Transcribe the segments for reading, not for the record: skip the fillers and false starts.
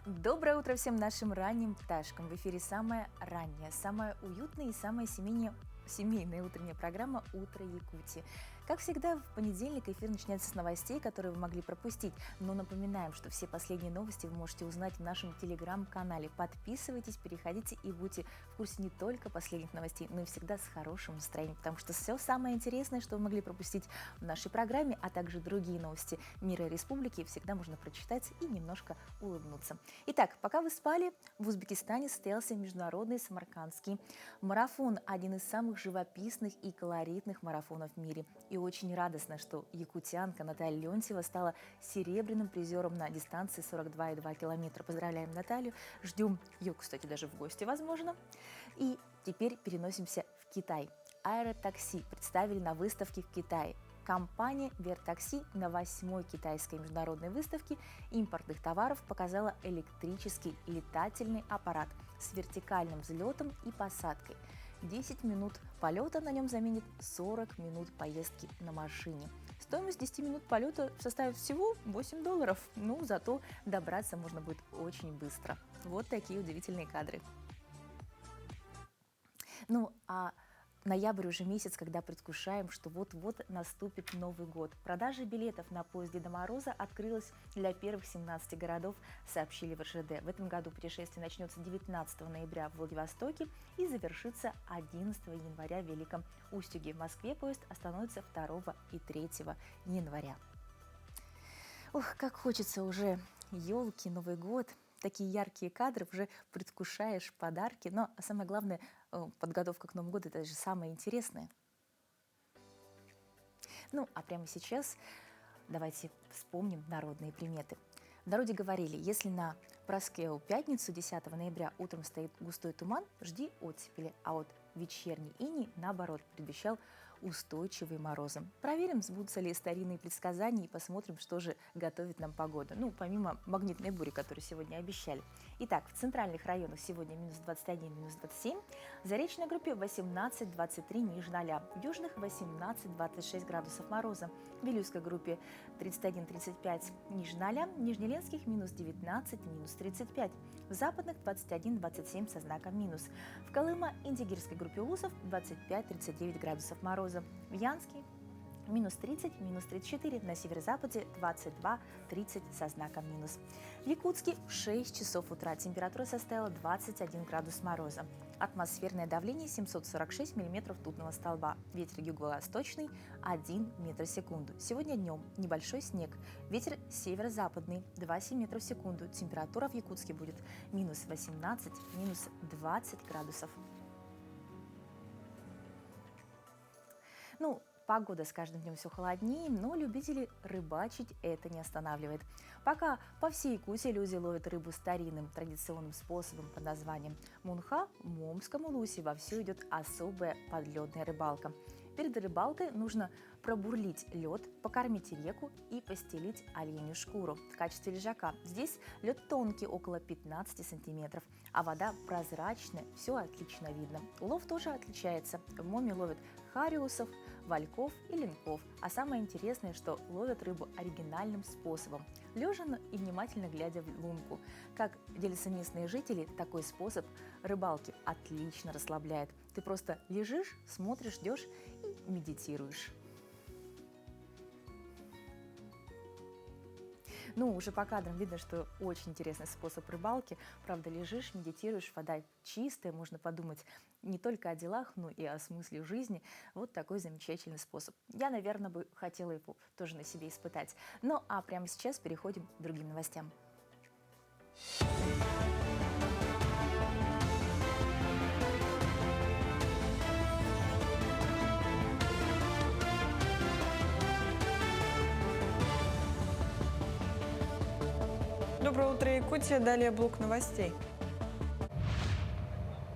Доброе утро всем нашим ранним пташкам. В эфире самая ранняя, самая уютная и самая семейная утренняя программа «Утро Якутии». Как всегда, в понедельник эфир начинается с новостей, которые вы могли пропустить. Но напоминаем, что все последние новости вы можете узнать в нашем телеграм-канале. Подписывайтесь, переходите и будьте в курсе не только последних новостей, но и всегда с хорошим настроением. Потому что все самое интересное, что вы могли пропустить в нашей программе, а также другие новости мира и республики, всегда можно прочитать и немножко улыбнуться. Итак, пока вы спали, в Узбекистане состоялся международный самаркандский марафон, один из самых живописных и колоритных марафонов в мире. И очень радостно, что якутянка Наталья Леонтьева стала серебряным призером на дистанции 42,2 километра. Поздравляем Наталью, ждем ее, кстати, даже в гости, возможно. И теперь переносимся в Китай. Аэротакси представили на выставке в Китае. Компания Вертакси на 8-й китайской международной выставке импортных товаров показала электрический летательный аппарат с вертикальным взлетом и посадкой. 10 минут полета на нем заменит 40 минут поездки на машине. Стоимость 10 минут полета составит всего $8. Ну, зато добраться можно будет очень быстро. Вот такие удивительные кадры. Ну, а ноябрь уже месяц, когда предвкушаем, что вот-вот наступит Новый год. Продажа билетов на поезд Деда Мороза открылась для первых 17 городов, сообщили в РЖД. В этом году путешествие начнется 19 ноября в Владивостоке и завершится 11 января в Великом Устюге. В Москве поезд остановится 2 и 3 января. Ох, как хочется уже елки, Новый год. Такие яркие кадры, уже предвкушаешь подарки. Но самое главное, подготовка к Новому году – это же самое интересное. Ну, а прямо сейчас давайте вспомним народные приметы. В народе говорили, если на Проскеву пятницу 10 ноября утром стоит густой туман, жди оттепели, а вот вечерний иней, наоборот, предвещал устойчивые морозы. Проверим, сбудутся ли старинные предсказания и посмотрим, что же готовит нам погода. Ну, помимо магнитной бури, которую сегодня обещали. Итак, в центральных районах сегодня минус 21, минус 27, в Заречной группе 18-23 ниже 0, в южных 18-26 градусов мороза, в Вилюйской группе 31-35 ниже 0, в Нижнеленских минус 19, минус 35, в западных 21-27 со знаком минус, в Колыма-Индигирской группе Улусов 25-39 градусов мороза, в Янске минус 30, минус 34, на северо-западе 22-30 со знаком минус. В Якутске в 6 часов утра температура составила 21 градус мороза. Атмосферное давление 746 миллиметров ртутного столба. Ветер юго-восточный 1 метр в секунду. Сегодня днем небольшой снег. Ветер северо-западный 2,7 метров в секунду. Температура в Якутске будет минус 18, минус 20 градусов. Ну, погода с каждым днем все холоднее, но любителей рыбачить это не останавливает. Пока по всей Якутии люди ловят рыбу старинным традиционным способом под названием мунха, в Момском улусе вовсю идет особая подледная рыбалка. Перед рыбалкой нужно пробурлить лед, покормить реку и постелить оленью шкуру в качестве лежака. Здесь лед тонкий, около 15 сантиметров, а вода прозрачная, все отлично видно. Улов тоже отличается. В Моме ловят хариусов, вальков и ленков. А самое интересное, что ловят рыбу оригинальным способом – лежа и внимательно глядя в лунку. Как делятся местные жители, такой способ рыбалки отлично расслабляет. Ты просто лежишь, смотришь, ждешь и медитируешь. Ну, уже по кадрам видно, что очень интересный способ рыбалки. Правда, лежишь, медитируешь, вода чистая, можно подумать не только о делах, но и о смысле жизни. Вот такой замечательный способ. Я, наверное, бы хотела его тоже на себе испытать. Ну, а прямо сейчас переходим к другим новостям. Доброе утро, Якутия. Далее блок новостей.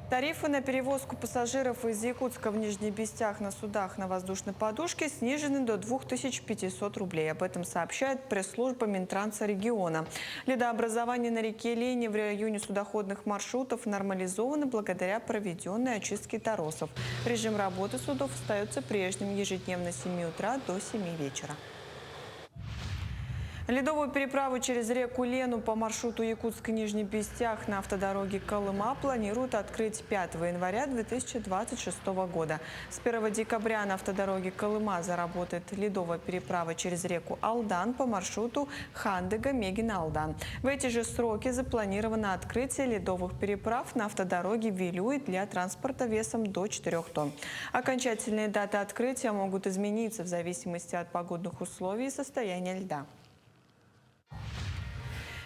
Тарифы на перевозку пассажиров из Якутска в Нижний Бестях на судах на воздушной подушке снижены до 2500 рублей. Об этом сообщает пресс-служба Минтранса региона. Ледообразование на реке Лени в районе судоходных маршрутов нормализовано благодаря проведенной очистке торосов. Режим работы судов остается прежним, ежедневно с 7 утра до 7 вечера. Ледовую переправу через реку Лену по маршруту Якутск-Нижний Пестях на автодороге Колыма планируют открыть 5 января 2026 года. С 1 декабря на автодороге Колыма заработает ледовая переправа через реку Алдан по маршруту Хандыга-Мегина-Алдан. В эти же сроки запланировано открытие ледовых переправ на автодороге Вилюй для транспорта весом до 4 тонн. Окончательные даты открытия могут измениться в зависимости от погодных условий и состояния льда.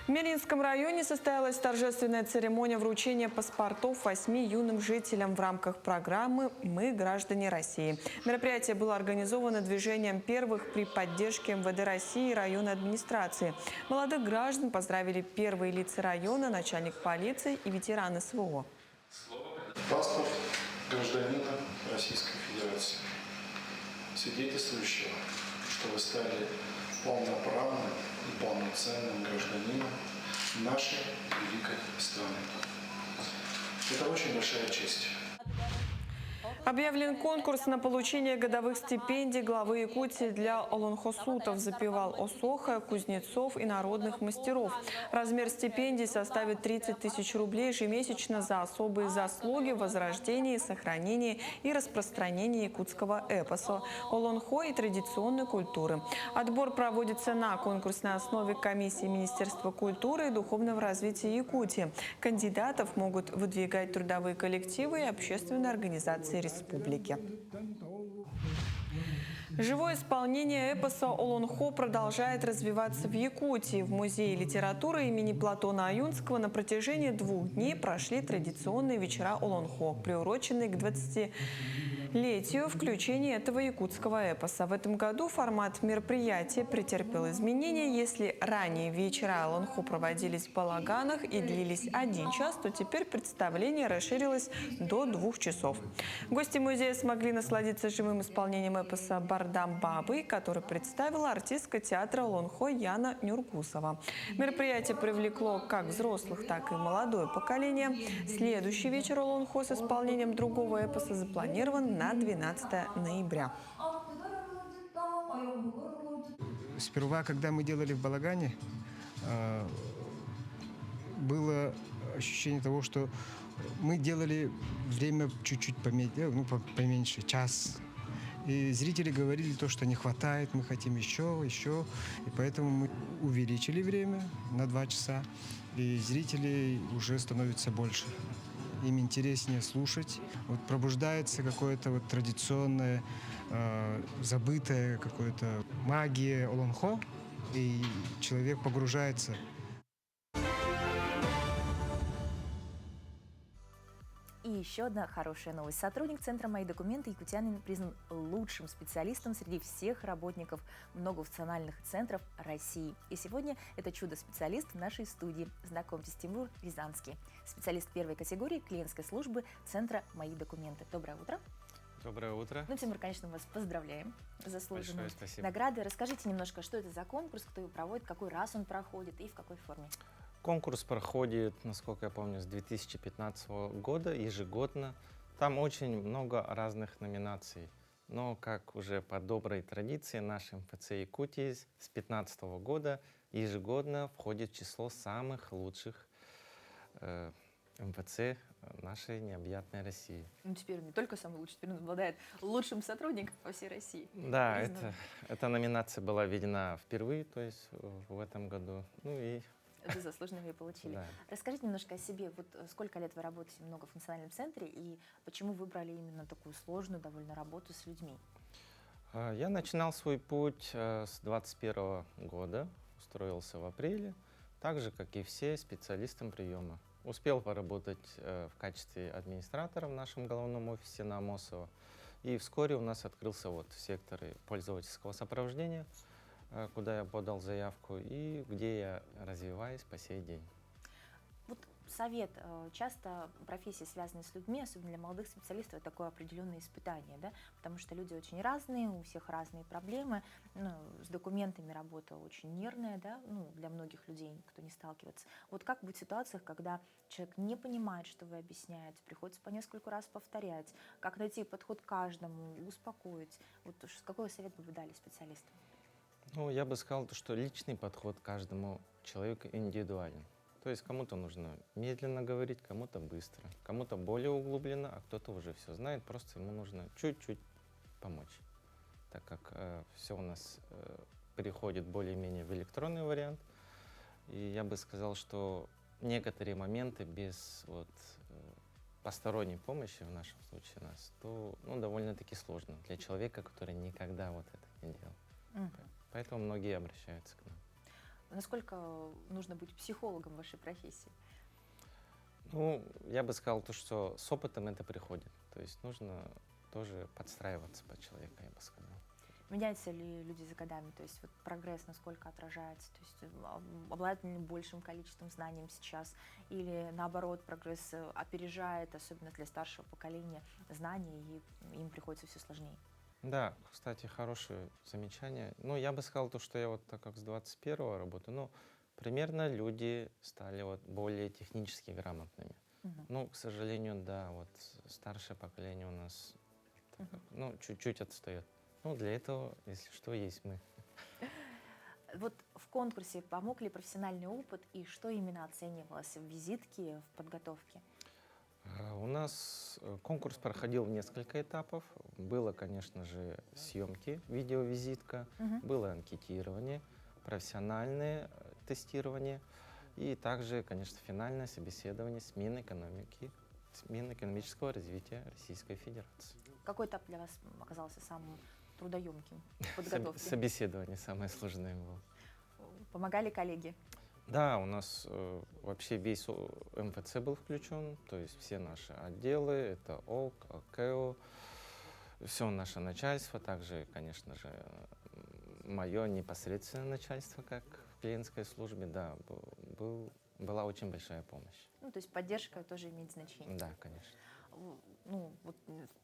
В Мелинском районе состоялась торжественная церемония вручения паспортов 8 юным жителям в рамках программы «Мы – граждане России». Мероприятие было организовано движением первых при поддержке МВД России и районной администрации. Молодых граждан поздравили первые лица района, начальник полиции и ветераны СВО. Паспорт гражданина Российской Федерации, свидетельствующего, что вы стали полноправным и полноценным гражданином нашей великой страны. Это очень большая честь. Объявлен конкурс на получение годовых стипендий главы Якутии для олонхосутов, запевал Осоха, кузнецов и народных мастеров. Размер стипендий составит 30 тысяч рублей ежемесячно за особые заслуги в возрождении, сохранении и распространении якутского эпоса, олонхо и традиционной культуры. Отбор проводится на конкурсной основе комиссии Министерства культуры и духовного развития Якутии. Кандидатов могут выдвигать трудовые коллективы и общественные организации республики. Живое исполнение эпоса «Олонхо» продолжает развиваться в Якутии. В Музее литературы имени Платона Аюнского на протяжении 2 дней прошли традиционные вечера «Олонхо», приуроченные к 20-летию включения этого якутского эпоса. В этом году формат мероприятия претерпел изменения. Если ранее вечера «Олонхо» проводились в балаганах и длились 1 час, то теперь представление расширилось до 2 часов. Гости музея смогли насладиться живым исполнением эпоса «Бардам Бабы», который представила артистка театра «Олонхо» Яна Нюргусова. Мероприятие привлекло как взрослых, так и молодое поколение. Следующий вечер «Олонхо» с исполнением другого эпоса запланирован на 12 ноября. Сперва, когда мы делали в балагане, было ощущение того, что мы делали время чуть-чуть поменьше, час. И зрители говорили то, что не хватает, мы хотим еще. И поэтому мы увеличили время на 2 часа. И зрителей уже становится больше. Им интереснее слушать. Вот пробуждается какое-то вот традиционное, забытое какое-то магия олонхо, и человек погружается. И еще одна хорошая новость. Сотрудник Центра «Мои документы» якутянин признан лучшим специалистом среди всех работников многофункциональных центров России. И сегодня это чудо-специалист в нашей студии. Знакомьтесь, Тимур Рязанский, специалист первой категории клиентской службы Центра «Мои документы». Доброе утро. Доброе утро. Ну, Тимур, конечно, вас поздравляем с заслуженной наградой. Расскажите немножко, что это за конкурс, кто его проводит, какой раз он проходит и в какой форме. Конкурс проходит, насколько я помню, с 2015 года ежегодно. Там очень много разных номинаций. Но, как уже по доброй традиции, наш МФЦ Якутии с 2015 года ежегодно входит в число самых лучших МФЦ нашей необъятной России. Ну, теперь он не только самый лучший, теперь он обладает лучшим сотрудником по всей России. Да, эта номинация была введена впервые, то есть в этом году. Ну и вы заслуженно ее получили. Да. Расскажите немножко о себе. Вот сколько лет вы работаете в многофункциональном центре и почему выбрали именно такую сложную довольно работу с людьми? Я начинал свой путь с 2021 года, устроился в апреле, так же, как и все, специалистом приема. Успел поработать в качестве администратора в нашем головном офисе на Амосово. И вскоре у нас открылся вот сектор пользовательского сопровождения, куда я подал заявку и где я развиваюсь по сей день. Вот совет. Часто профессии, связанные с людьми, особенно для молодых специалистов, это такое определенное испытание, да? Потому что люди очень разные, у всех разные проблемы. Ну, с документами работа очень нервная, да? Ну, для многих людей, кто не сталкивается. Вот как быть в ситуациях, когда человек не понимает, что вы объясняете, приходится по нескольку раз повторять, как найти подход к каждому, успокоить? Вот какой совет бы вы дали специалистам? Ну, я бы сказал, что личный подход к каждому человеку индивидуален. То есть кому-то нужно медленно говорить, кому-то быстро, кому-то более углубленно, а кто-то уже все знает, просто ему нужно чуть-чуть помочь. Так как все у нас переходит более-менее в электронный вариант, и я бы сказал, что некоторые моменты без посторонней помощи, в нашем случае нас, то довольно-таки сложно для человека, который никогда вот это не делал. Мгм. Поэтому многие обращаются к нам. Насколько нужно быть психологом в вашей профессии? Ну, я бы сказал то, что с опытом это приходит. То есть нужно тоже подстраиваться под человека, я бы сказал. Меняются ли люди за годами? То есть вот прогресс насколько отражается? То есть обладают ли они большим количеством знаний сейчас? Или наоборот, прогресс опережает, особенно для старшего поколения, знания, и им приходится все сложнее? Да, кстати, хорошее замечание. Ну, я бы сказал то, что я вот так как с 21-го работаю, примерно люди стали более технически грамотными. Мгм. Ну, к сожалению, да, старшее поколение у нас чуть-чуть отстает. Ну, для этого, если что, есть мы. Вот в конкурсе помог ли профессиональный опыт и что именно оценивалось в визитке, в подготовке? У нас конкурс проходил в несколько этапов. Было, конечно же, съемки, видеовизитка, Мгм. было анкетирование, профессиональное тестирование и также, конечно, финальное собеседование с Минэкономики, с Минэкономического развития Российской Федерации. Какой этап для вас оказался самым трудоемким в подготовке? Собеседование самое сложное было. Помогали коллеги? Да, у нас вообще весь МФЦ был включен, то есть все наши отделы, это ОК, ОКЭО, все наше начальство, также, конечно же, мое непосредственное начальство, как в клиентской службе, да, была очень большая помощь. Ну, то есть поддержка тоже имеет значение. Да, конечно.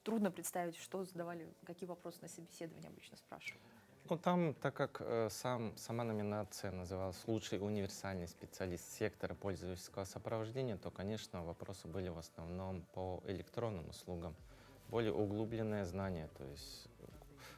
Трудно представить, что задавали, какие вопросы на собеседовании обычно спрашивают. Ну, там, так как сама номинация называлась «Лучший универсальный специалист сектора пользовательского сопровождения», то, конечно, вопросы были в основном по электронным услугам. Более углубленное знание, то есть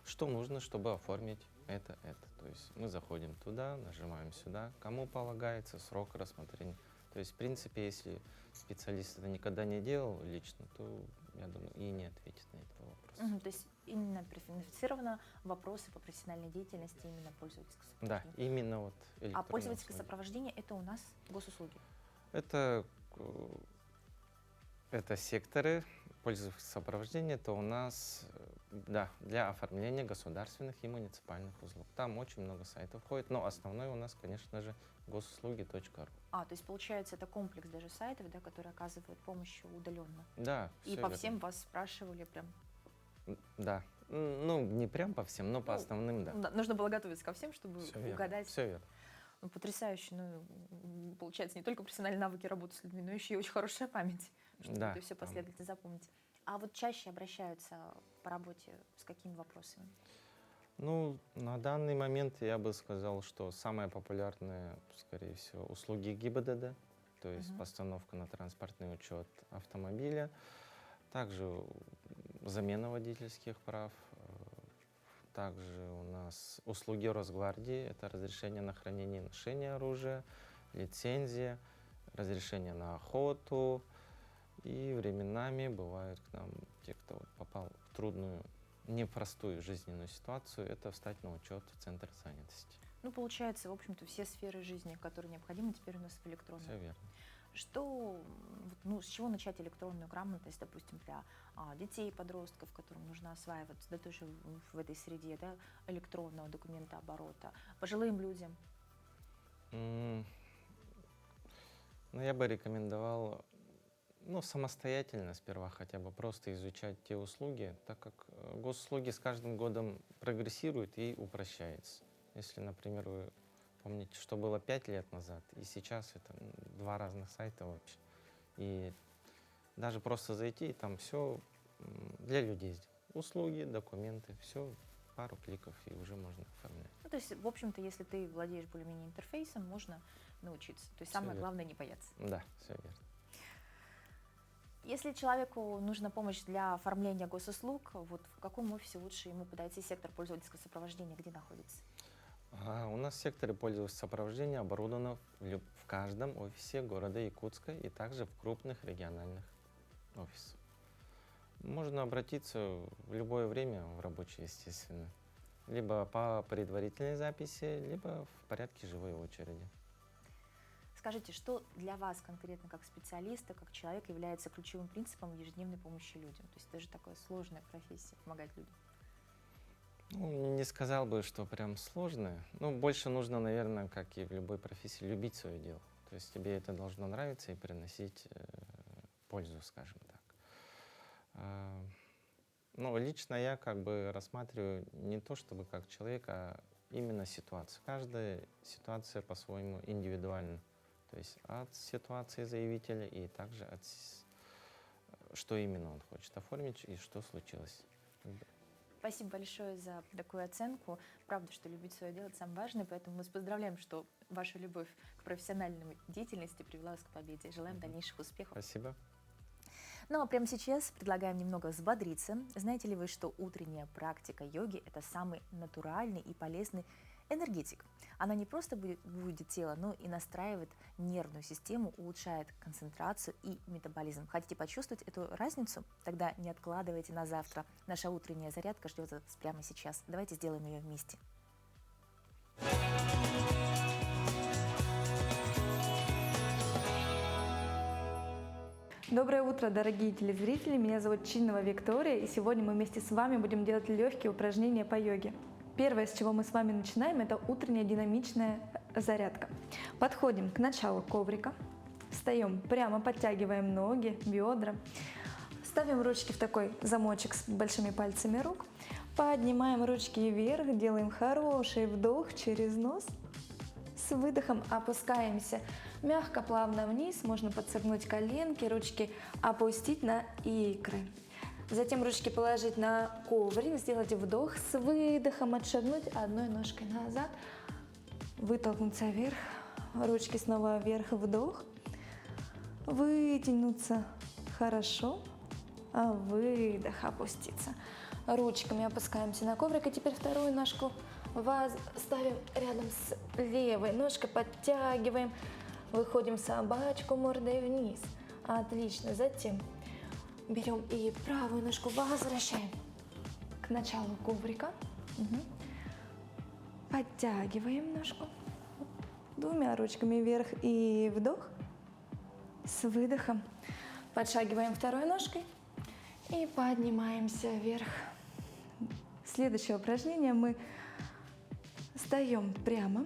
что нужно, чтобы оформить это. То есть мы заходим туда, нажимаем сюда, кому полагается срок рассмотрения. То есть, в принципе, если специалист это никогда не делал лично, то, я думаю, и не ответит на этот вопрос. Мгм, то есть именно профинансировано вопросы по профессиональной деятельности именно пользовательского Да, сопровождения. именно А электронные пользовательское услуги. сопровождение — это у нас госуслуги. Это, это секторы пользовательского сопровождения, это у нас да, для оформления государственных и муниципальных услуг. Там очень много сайтов входит, но основной у нас, конечно же, госуслуги.ру. То есть получается, это комплекс даже сайтов, да, которые оказывают помощь удаленно. Да, И всё по верно. всем вас спрашивали прям. Да. Ну, не прям по всем, но по основным, да. Нужно было готовиться ко всем, чтобы Все верно. угадать. Все верно. Потрясающе. Получается, не только профессиональные навыки работы с людьми, но еще и очень хорошая память, чтобы Да, это все там. последовательно запомнить. А вот чаще обращаются по работе с какими вопросами? Ну, на данный момент я бы сказал, что самое популярное, скорее всего, услуги ГИБДД, то есть Мгм. постановка на транспортный учет автомобиля, также замена водительских прав, также у нас услуги Росгвардии, это разрешение на хранение и ношение оружия, лицензия, разрешение на охоту, и временами бывают к нам те, кто попал в трудную, непростую жизненную ситуацию, это встать на учет в Центр занятости. Получается, в общем-то, все сферы жизни, которые необходимы, теперь у нас в электронном. Все верно. С чего начать электронную грамотность, допустим, для детей, подростков, которым нужно осваиваться, да, тоже в этой среде, да, электронного документооборота, пожилым людям? Ну, я бы рекомендовал, самостоятельно сперва хотя бы просто изучать те услуги, так как госуслуги с каждым годом прогрессируют и упрощаются. Если, например, вы помните, что было 5 лет назад, и сейчас это 2 разных сайта вообще. И даже просто зайти, и там все для людей сделано. Услуги, документы, все, пару кликов, и уже можно оформлять. То есть, в общем-то, если ты владеешь более-менее интерфейсом, можно научиться. То есть Всё самое верно. главное — не бояться. Да, все верно. Если человеку нужна помощь для оформления госуслуг, в каком офисе лучше ему подойти? Сектор пользовательского сопровождения где находится? У нас в секторе пользовательского сопровождения оборудовано в каждом офисе города Якутска и также в крупных региональных офисах. Можно обратиться в любое время в рабочее, естественно. Либо по предварительной записи, либо в порядке живой очереди. Скажите, что для вас конкретно как специалиста, как человека является ключевым принципом в ежедневной помощи людям? То есть это же такая сложная профессия, помогать людям. Ну, не сказал бы, что прям сложное. Ну, больше нужно, наверное, как и в любой профессии, любить свое дело. То есть тебе это должно нравиться и приносить пользу, скажем так. Ну, лично я как бы рассматриваю не то чтобы как человек, а именно ситуацию. Каждая ситуация по-своему индивидуальна. То есть от ситуации заявителя и также от что именно он хочет оформить и что случилось. Спасибо большое за такую оценку. Правда, что любить свое дело — это самое важное, поэтому мы вас поздравляем, что ваша любовь к профессиональной деятельности привела вас к победе. Желаем дальнейших успехов. Спасибо. Ну а прямо сейчас предлагаем немного взбодриться. Знаете ли вы, что утренняя практика йоги — это самый натуральный и полезный энергетик? Она не просто будет тело, но и настраивает нервную систему, улучшает концентрацию и метаболизм. Хотите почувствовать эту разницу? Тогда не откладывайте на завтра. Наша утренняя зарядка ждет вас прямо сейчас. Давайте сделаем ее вместе. Доброе утро, дорогие телезрители! Меня зовут Чинова Виктория, и сегодня мы вместе с вами будем делать легкие упражнения по йоге. Первое, с чего мы с вами начинаем, это утренняя динамичная зарядка. Подходим к началу коврика, встаем прямо, подтягиваем ноги, бедра, ставим ручки в такой замочек с большими пальцами рук, поднимаем ручки вверх, делаем хороший вдох через нос. С выдохом опускаемся мягко, плавно вниз. Можно подсогнуть коленки, ручки опустить на икры. Затем ручки положить на коврик, сделать вдох, с выдохом отшагнуть одной ножкой назад, вытолкнуться вверх, ручки снова вверх, вдох, вытянуться, хорошо, выдох, опуститься. Ручками опускаемся на коврик, и теперь вторую ножку ставим рядом с левой ножкой, подтягиваем, выходим в собачку мордой вниз. Отлично. Затем берем и правую ножку возвращаем к началу коврика. Подтягиваем ножку двумя ручками вверх и вдох. С выдохом подшагиваем второй ножкой и поднимаемся вверх. Следующее упражнение мы встаем прямо,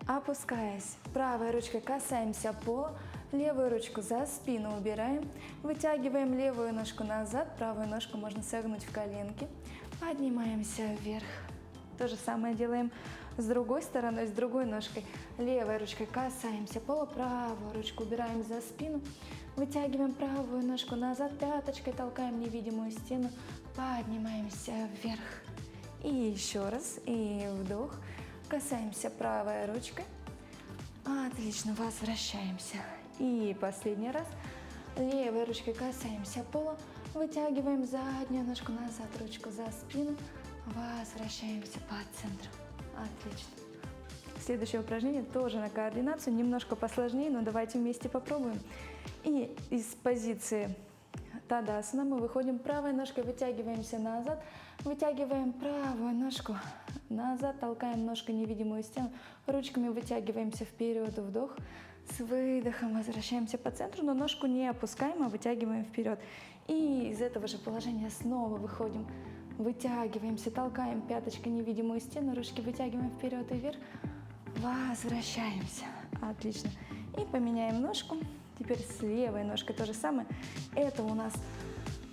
опускаясь, правой ручкой касаемся пола, левую ручку за спину убираем, вытягиваем левую ножку назад, правую ножку можно согнуть в коленки, поднимаемся вверх. То же самое делаем с другой стороной, с другой ножкой. Левой ручкой касаемся пола, правую ручку убираем за спину, вытягиваем правую ножку назад, пяточкой толкаем невидимую стену, поднимаемся вверх. И еще раз, и вдох. Касаемся правой ручкой. Отлично, возвращаемся. И последний раз. Левой ручкой касаемся пола. Вытягиваем заднюю ножку назад, ручку за спину. Возвращаемся по центру. Отлично. Следующее упражнение тоже на координацию. Немножко посложнее, но давайте вместе попробуем. И из позиции Тадасана мы выходим правой ножкой, вытягиваемся назад, вытягиваем правую ножку назад, толкаем ножкой невидимую стену, ручками вытягиваемся вперед, вдох, с выдохом возвращаемся по центру, но ножку не опускаем, а вытягиваем вперед. И из этого же положения снова выходим, вытягиваемся, толкаем пяточкой невидимую стену, ручки вытягиваем вперед и вверх, возвращаемся. Отлично. И поменяем ножку. Теперь с левой ножкой то же самое. Это у нас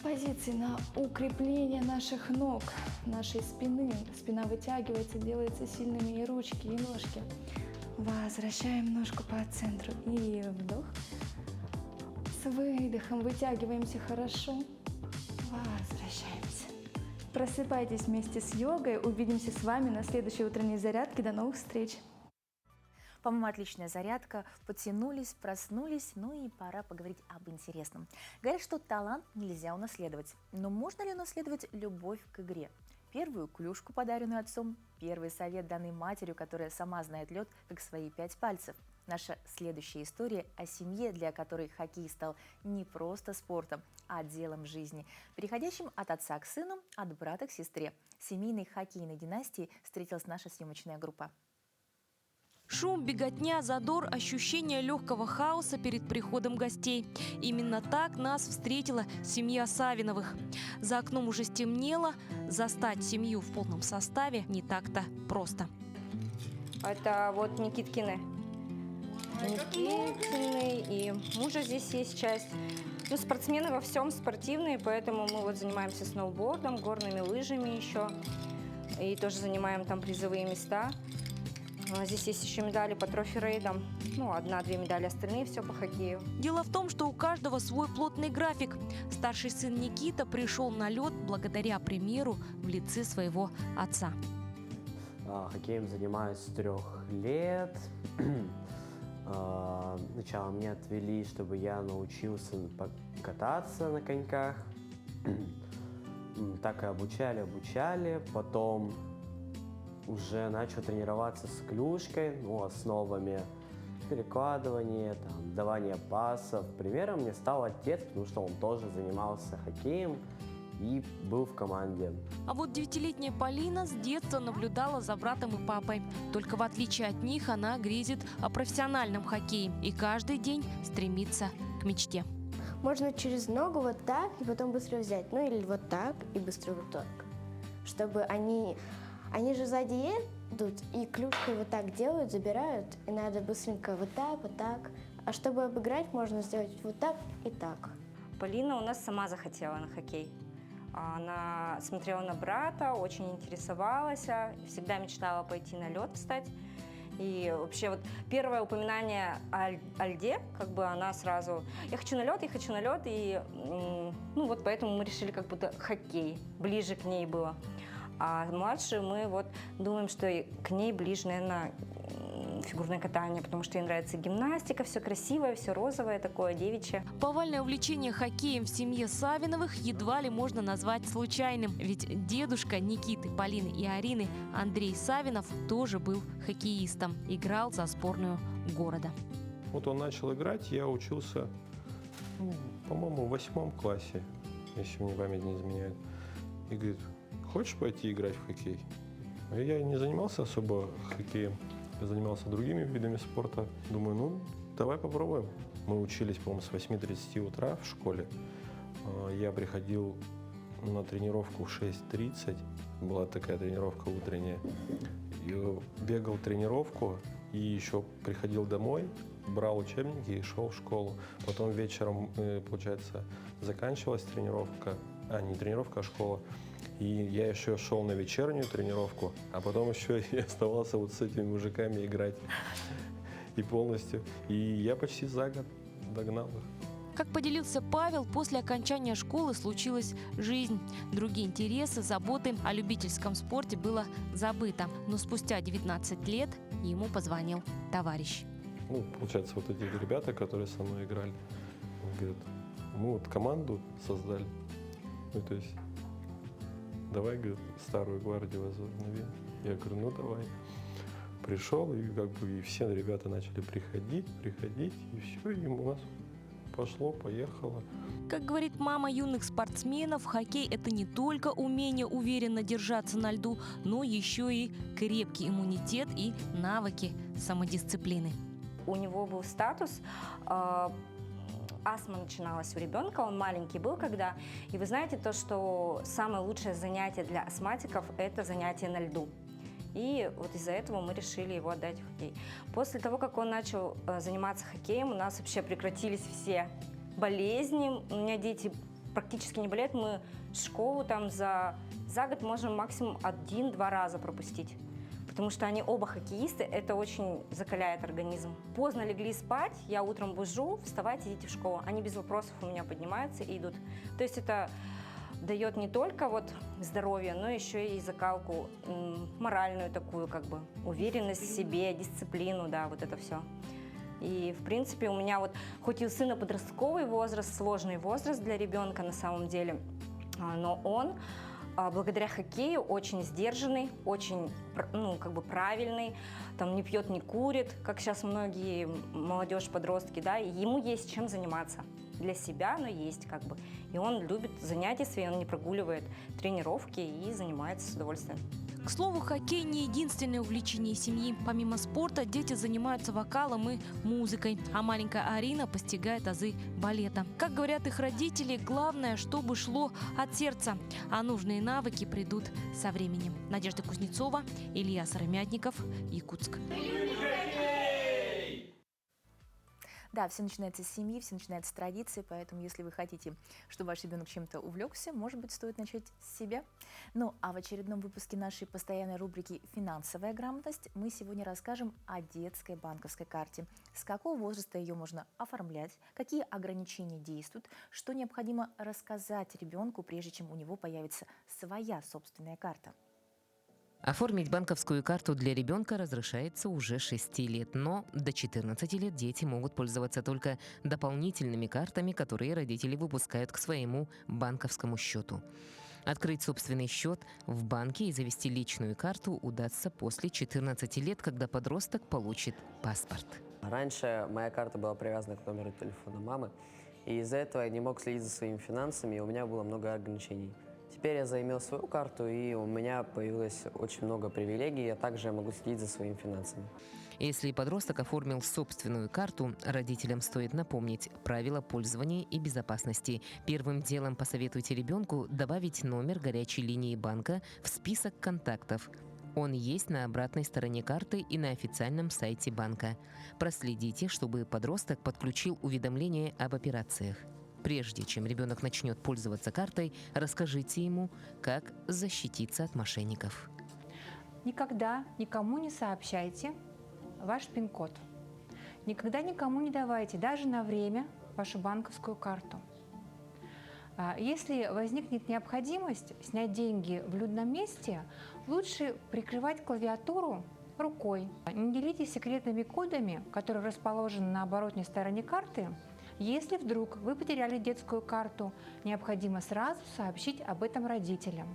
позиции на укрепление наших ног, нашей спины. Спина вытягивается, делается сильными и ручки, и ножки. Возвращаем ножку по центру. И вдох. С выдохом вытягиваемся хорошо. Возвращаемся. Просыпайтесь вместе с йогой. Увидимся с вами на следующей утренней зарядке. До новых встреч! По-моему, отличная зарядка. Потянулись, проснулись, ну и пора поговорить об интересном. Говорят, что талант нельзя унаследовать. Но можно ли унаследовать любовь к игре? первую клюшку, подаренную отцом, первый совет, данный матерью, которая сама знает лед, как свои 5 пальцев. Наша следующая история о семье, для которой хоккей стал не просто спортом, а делом жизни, переходящим от отца к сыну, от брата к сестре. Семейной хоккейной династии встретилась наша съемочная группа. Шум, беготня, задор, ощущение легкого хаоса перед приходом гостей. Именно так нас встретила семья Савиновых. За окном уже стемнело, застать семью в полном составе не так-то просто. Это вот Никиткины. Никиткины, и мужа здесь есть часть. Ну, спортсмены во всем спортивные, поэтому мы вот занимаемся сноубордом, горными лыжами еще. И тоже занимаем там призовые места. Здесь есть еще медали по трофи-рейдам. Ну, 1-2 медали, остальные все по хоккею. Дело в том, что у каждого свой плотный график. Старший сын Никита пришел на лед благодаря примеру в лице своего отца. Хоккеем занимаюсь с 3 лет. Сначала меня отвели, чтобы я научился кататься на коньках. Так и обучали. Потом уже начал тренироваться с клюшкой, ну, основами перекладывания, там, давания пасов. Примером мне стал отец, потому что он тоже занимался хоккеем и был в команде. А вот 9-летняя Полина с детства наблюдала за братом и папой. Только в отличие от них она грезит о профессиональном хоккее и каждый день стремится к мечте. Можно через ногу вот так и потом быстро взять. Ну или вот так и быстро вот так. Чтобы они же сзади едут и клюшкой вот так делают, забирают. И надо быстренько вот так. А чтобы обыграть, можно сделать вот так и так. Полина у нас сама захотела на хоккей. Она смотрела на брата, очень интересовалась, всегда мечтала пойти на лед встать. И вообще вот первое упоминание о льде, как бы она сразу: я хочу на лед, и ну вот поэтому мы решили как будто хоккей, ближе к ней было. А младшую мы вот думаем, что к ней ближе, наверное, фигурное катание, потому что ей нравится гимнастика, все красивое, все розовое, такое девичье. Повальное увлечение хоккеем в семье Савиновых едва ли можно назвать случайным. Ведь дедушка Никиты, Полины и Арины, Андрей Савинов, тоже был хоккеистом. Играл за сборную города. Вот он начал играть, я учился, по-моему, в 8 классе, если мне память не изменяет. И говорит: хочешь пойти играть в хоккей? Я не занимался особо хоккеем. Я занимался другими видами спорта. Думаю, давай попробуем. Мы учились, по-моему, с 8:30 утра в школе. Я приходил на тренировку в 6:30. Была такая тренировка утренняя. Я бегал тренировку и еще приходил домой, брал учебники и шел в школу. Потом вечером, получается, заканчивалась тренировка. Не тренировка, а школа. И я еще шел на вечернюю тренировку, а потом еще и оставался вот с этими мужиками играть. И полностью. И я почти за год догнал их. Как поделился Павел, после окончания школы случилась жизнь. Другие интересы, заботы о любительском спорте было забыто. Но спустя 19 лет ему позвонил товарищ. Получается, вот эти ребята, которые со мной играли, говорят: мы вот команду создали. То есть давай, говорит, старую гвардию возобновим. Я говорю, давай. Пришел, и и все ребята начали приходить, и все, и у нас пошло-поехало. Как говорит мама юных спортсменов, хоккей – это не только умение уверенно держаться на льду, но еще и крепкий иммунитет и навыки самодисциплины. У него был статус, астма начиналась у ребенка, он маленький был когда. И вы знаете то, что самое лучшее занятие для астматиков – это занятие на льду. И вот из-за этого мы решили его отдать в хоккей. После того, как он начал заниматься хоккеем, у нас вообще прекратились все болезни. У меня дети практически не болеют. Мы школу там за год можем максимум 1-2 раза пропустить. Потому что они оба хоккеисты, это очень закаляет организм. Поздно легли спать, я утром бужу, вставайте, идите в школу. Они без вопросов у меня поднимаются и идут. То есть это дает не только здоровье, но еще и закалку моральную такую, уверенность в себе, дисциплину, да, вот это все. И, в принципе, у меня хоть и у сына подростковый возраст, сложный возраст для ребенка на самом деле, но он благодаря хоккею очень сдержанный, очень правильный, там не пьет, не курит, как сейчас многие молодежь, подростки, да, и ему есть чем заниматься для себя, но есть как бы. И он любит занятия свои, он не прогуливает тренировки и занимается с удовольствием. К слову, хоккей не единственное увлечение семьи. Помимо спорта, дети занимаются вокалом и музыкой, а маленькая Арина постигает азы балета. Как говорят их родители, главное, чтобы шло от сердца, а нужные навыки придут со временем. Надежда Кузнецова, Илья Сыромятников, Якутск. Да, все начинается с семьи, все начинается с традиции, поэтому если вы хотите, чтобы ваш ребенок чем-то увлекся, может быть, стоит начать с себя. Ну, а в очередном выпуске нашей постоянной рубрики «Финансовая грамотность» мы сегодня расскажем о детской банковской карте. С какого возраста ее можно оформлять, какие ограничения действуют, что необходимо рассказать ребенку, прежде чем у него появится своя собственная карта. Оформить банковскую карту для ребенка разрешается уже 6 лет, но до 14 лет дети могут пользоваться только дополнительными картами, которые родители выпускают к своему банковскому счету. Открыть собственный счет в банке и завести личную карту удастся после 14 лет, когда подросток получит паспорт. Раньше моя карта была привязана к номеру телефона мамы, и из-за этого я не мог следить за своими финансами, и у меня было много ограничений. Теперь я заимел свою карту, и у меня появилось очень много привилегий, я также могу следить за своими финансами. Если подросток оформил собственную карту, родителям стоит напомнить правила пользования и безопасности. Первым делом посоветуйте ребенку добавить номер горячей линии банка в список контактов. Он есть на обратной стороне карты и на официальном сайте банка. Проследите, чтобы подросток подключил уведомления об операциях. Прежде чем ребенок начнет пользоваться картой, расскажите ему, как защититься от мошенников. Никогда никому не сообщайте ваш пин-код. Никогда никому не давайте даже на время вашу банковскую карту. Если возникнет необходимость снять деньги в людном месте, лучше прикрывать клавиатуру рукой. Не делитесь секретными кодами, которые расположены на оборотной стороне карты. Если вдруг вы потеряли детскую карту, необходимо сразу сообщить об этом родителям.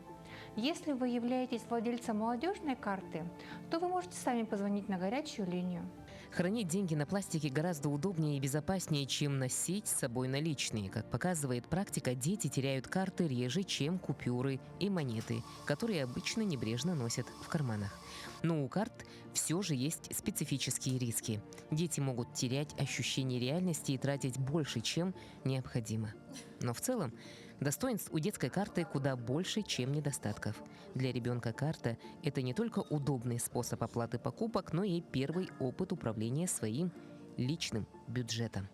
Если вы являетесь владельцем молодежной карты, то вы можете сами позвонить на горячую линию. Хранить деньги на пластике гораздо удобнее и безопаснее, чем носить с собой наличные. Как показывает практика, дети теряют карты реже, чем купюры и монеты, которые обычно небрежно носят в карманах. Но у карт все же есть специфические риски. Дети могут терять ощущение реальности и тратить больше, чем необходимо. Но в целом достоинств у детской карты куда больше, чем недостатков. Для ребенка карта – это не только удобный способ оплаты покупок, но и первый опыт управления своим личным бюджетом.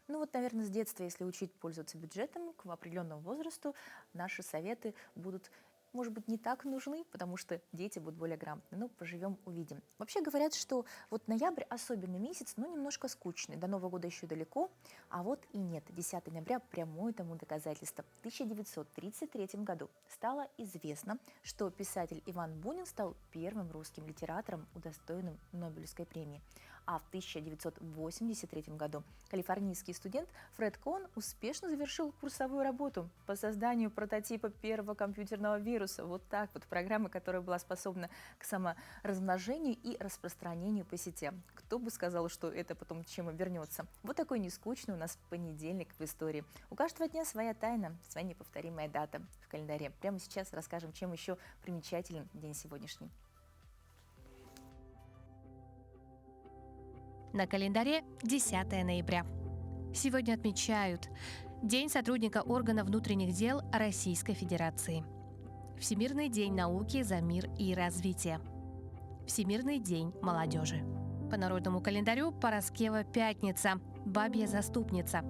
Ну вот, наверное, с детства, если учить пользоваться бюджетом, к определенному возрасту наши советы будут, может быть, не так нужны, потому что дети будут более грамотны. Ну, поживем, увидим. Вообще говорят, что вот ноябрь особенный месяц, но немножко скучный. До Нового года еще далеко, а вот и нет. 10 ноября прямое тому доказательство. В 1933 году стало известно, что писатель Иван Бунин стал первым русским литератором, удостоенным Нобелевской премии. А в 1983 году калифорнийский студент Фред Коэн успешно завершил курсовую работу по созданию прототипа первого компьютерного вируса. Вот так вот, программа, которая была способна к саморазмножению и распространению по сетям. Кто бы сказал, что это потом чем и вернется. Вот такой нескучный у нас понедельник в истории. У каждого дня своя тайна, своя неповторимая дата в календаре. Прямо сейчас расскажем, чем еще примечателен день сегодняшний. На календаре 10 ноября. Сегодня отмечают День сотрудника органов внутренних дел Российской Федерации, Всемирный день науки за мир и развитие, Всемирный день молодежи. По народному календарю Параскева Пятница, Бабья заступница.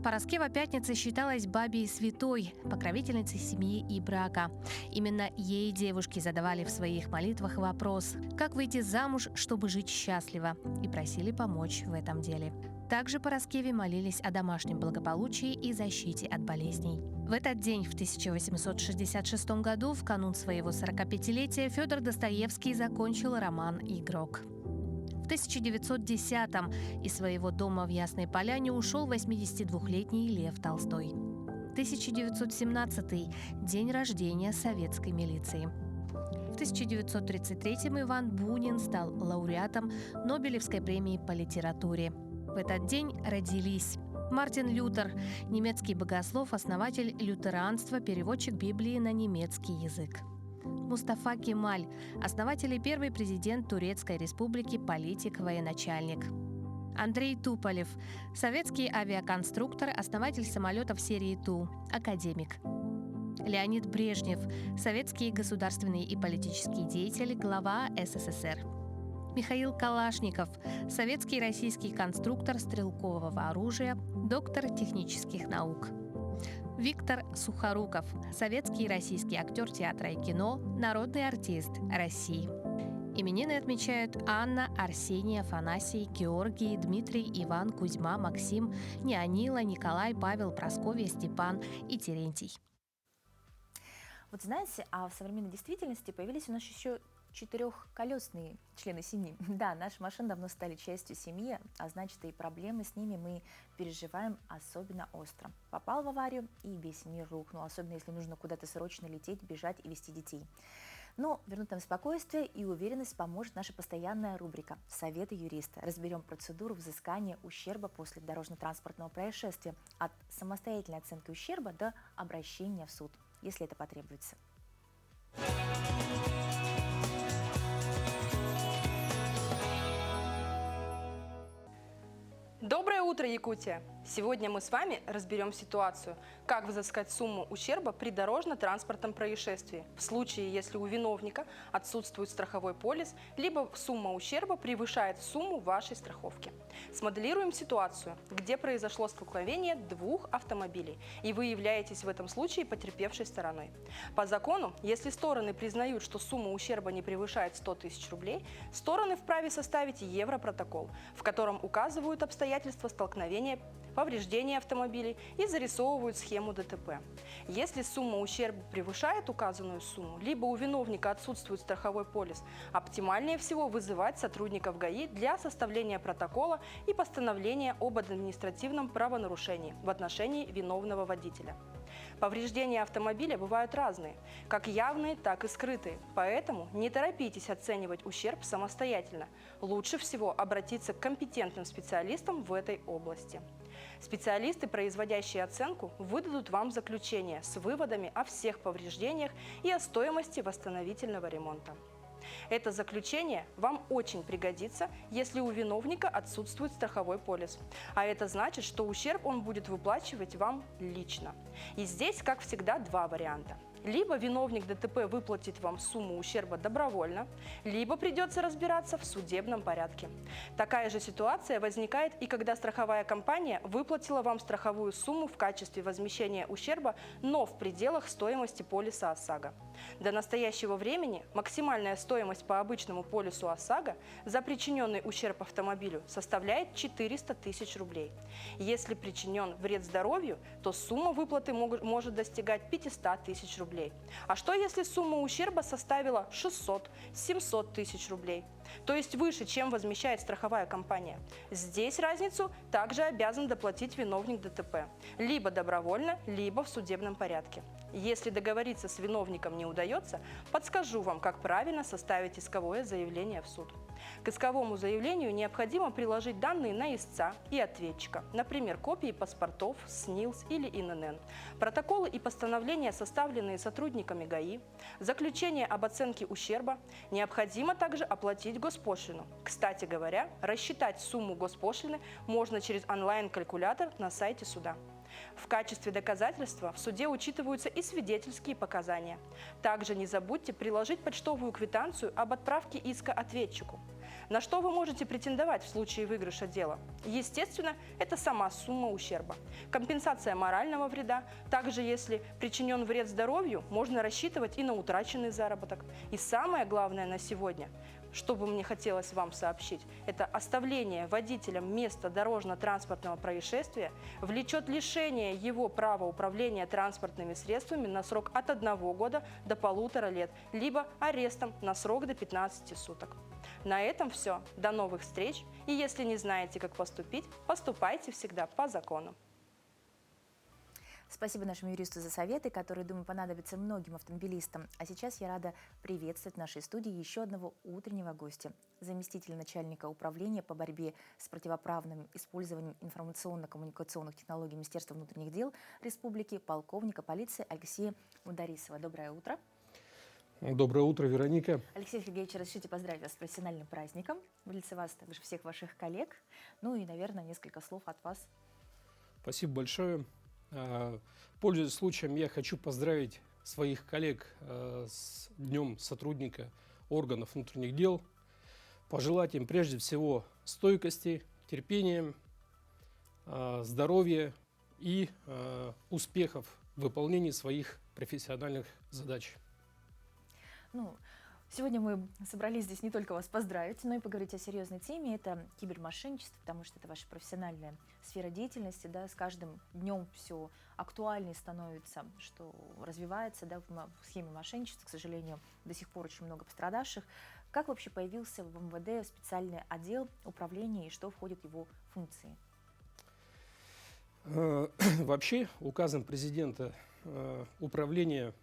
Параскева Пятница считалась бабьей святой, покровительницей семьи и брака. Именно ей девушки задавали в своих молитвах вопрос, как выйти замуж, чтобы жить счастливо, и просили помочь в этом деле. Также Параскеве молились о домашнем благополучии и защите от болезней. В этот день, в 1866 году, в канун своего 45-летия, Федор Достоевский закончил роман «Игрок». В 1910-м из своего дома в Ясной Поляне ушел 82-летний Лев Толстой. 1917 – день рождения советской милиции. В 1933 Иван Бунин стал лауреатом Нобелевской премии по литературе. В этот день родились Мартин Лютер, немецкий богослов, основатель лютеранства, переводчик Библии на немецкий язык. Мустафа Кемаль, основатель и первый президент Турецкой республики, политик, военачальник. Андрей Туполев, советский авиаконструктор, основатель самолетов серии Ту, академик. Леонид Брежнев, советский государственный и политический деятель, глава СССР. Михаил Калашников, советский и российский конструктор стрелкового оружия, доктор технических наук. Виктор Сухоруков, советский и российский актер театра и кино, народный артист России. Именины отмечают Анна, Арсений, Афанасий, Георгий, Дмитрий, Иван, Кузьма, Максим, Неонила, Николай, Павел, Прасковья, Степан и Терентий. Вот знаете, а в современной действительности появились у нас еще четырехколесные члены семьи. Да, наши машины давно стали частью семьи, а значит, и проблемы с ними мы переживаем особенно остро. Попал в аварию, и весь мир рухнул, особенно если нужно куда-то срочно лететь, бежать и вести детей. Но вернуть нам спокойствие и уверенность поможет наша постоянная рубрика «Советы юриста». Разберем процедуру взыскания ущерба после дорожно-транспортного происшествия от самостоятельной оценки ущерба до обращения в суд, если это потребуется. Доброе утро, Якутия! Сегодня мы с вами разберем ситуацию, как взыскать сумму ущерба при дорожно-транспортном происшествии, в случае, если у виновника отсутствует страховой полис, либо сумма ущерба превышает сумму вашей страховки. Смоделируем ситуацию, где произошло столкновение двух автомобилей, и вы являетесь в этом случае потерпевшей стороной. По закону, если стороны признают, что сумма ущерба не превышает 100 тысяч рублей, стороны вправе составить европротокол, в котором указывают обстоятельства столкновения, повреждения автомобилей и зарисовывают схему ДТП. Если сумма ущерба превышает указанную сумму, либо у виновника отсутствует страховой полис, оптимальнее всего вызывать сотрудников ГАИ для составления протокола и постановления об административном правонарушении в отношении виновного водителя. Повреждения автомобиля бывают разные, как явные, так и скрытые, поэтому не торопитесь оценивать ущерб самостоятельно. Лучше всего обратиться к компетентным специалистам в этой области. Специалисты, производящие оценку, выдадут вам заключение с выводами о всех повреждениях и о стоимости восстановительного ремонта. Это заключение вам очень пригодится, если у виновника отсутствует страховой полис. А это значит, что ущерб он будет выплачивать вам лично. И здесь, как всегда, два варианта. Либо виновник ДТП выплатит вам сумму ущерба добровольно, либо придется разбираться в судебном порядке. Такая же ситуация возникает и когда страховая компания выплатила вам страховую сумму в качестве возмещения ущерба, но в пределах стоимости полиса ОСАГО. До настоящего времени максимальная стоимость по обычному полису ОСАГО за причиненный ущерб автомобилю составляет 400 тысяч рублей. Если причинен вред здоровью, то сумма выплаты может достигать 500 тысяч рублей. А что, если сумма ущерба составила 600-700 тысяч рублей? То есть выше, чем возмещает страховая компания. Здесь разницу также обязан доплатить виновник ДТП. Либо добровольно, либо в судебном порядке. Если договориться с виновником не удается, подскажу вам, как правильно составить исковое заявление в суд. К исковому заявлению необходимо приложить данные на истца и ответчика, например, копии паспортов, СНИЛС или ИНН, протоколы и постановления, составленные сотрудниками ГАИ, заключение об оценке ущерба. Необходимо также оплатить госпошлину. Кстати говоря, рассчитать сумму госпошлины можно через онлайн-калькулятор на сайте суда. В качестве доказательства в суде учитываются и свидетельские показания. Также не забудьте приложить почтовую квитанцию об отправке иска ответчику. На что вы можете претендовать в случае выигрыша дела? Естественно, это сама сумма ущерба. Компенсация морального вреда. Также, если причинен вред здоровью, можно рассчитывать и на утраченный заработок. И самое главное на сегодня, что бы мне хотелось вам сообщить, это оставление водителем места дорожно-транспортного происшествия влечет лишение его права управления транспортными средствами на срок от 1 года до 1,5 лет, либо арестом на срок до 15 суток. На этом все. До новых встреч. И если не знаете, как поступить, поступайте всегда по закону. Спасибо нашему юристу за советы, которые, думаю, понадобятся многим автомобилистам. А сейчас я рада приветствовать в нашей студии еще одного утреннего гостя, заместителя начальника управления по борьбе с противоправным использованием информационно-коммуникационных технологий Министерства внутренних дел Республики, полковника полиции Алексея Мударисова. Доброе утро. Доброе утро, Вероника. Алексей Сергеевич, разрешите поздравить вас с профессиональным праздником. В лице вас, также всех ваших коллег. Ну и, наверное, несколько слов от вас. Спасибо большое. Пользуясь случаем, я хочу поздравить своих коллег с Днем сотрудника органов внутренних дел, пожелать им прежде всего стойкости, терпения, здоровья и успехов в выполнении своих профессиональных задач. Сегодня мы собрались здесь не только вас поздравить, но и поговорить о серьезной теме. Это кибермошенничество, потому что это ваша профессиональная сфера деятельности. Да, с каждым днем все актуальнее становится, что развивается, да, в схеме мошенничества, к сожалению, до сих пор очень много пострадавших. Как вообще появился в МВД специальный отдел управления и что входит в его функции? Вообще, указом президента управление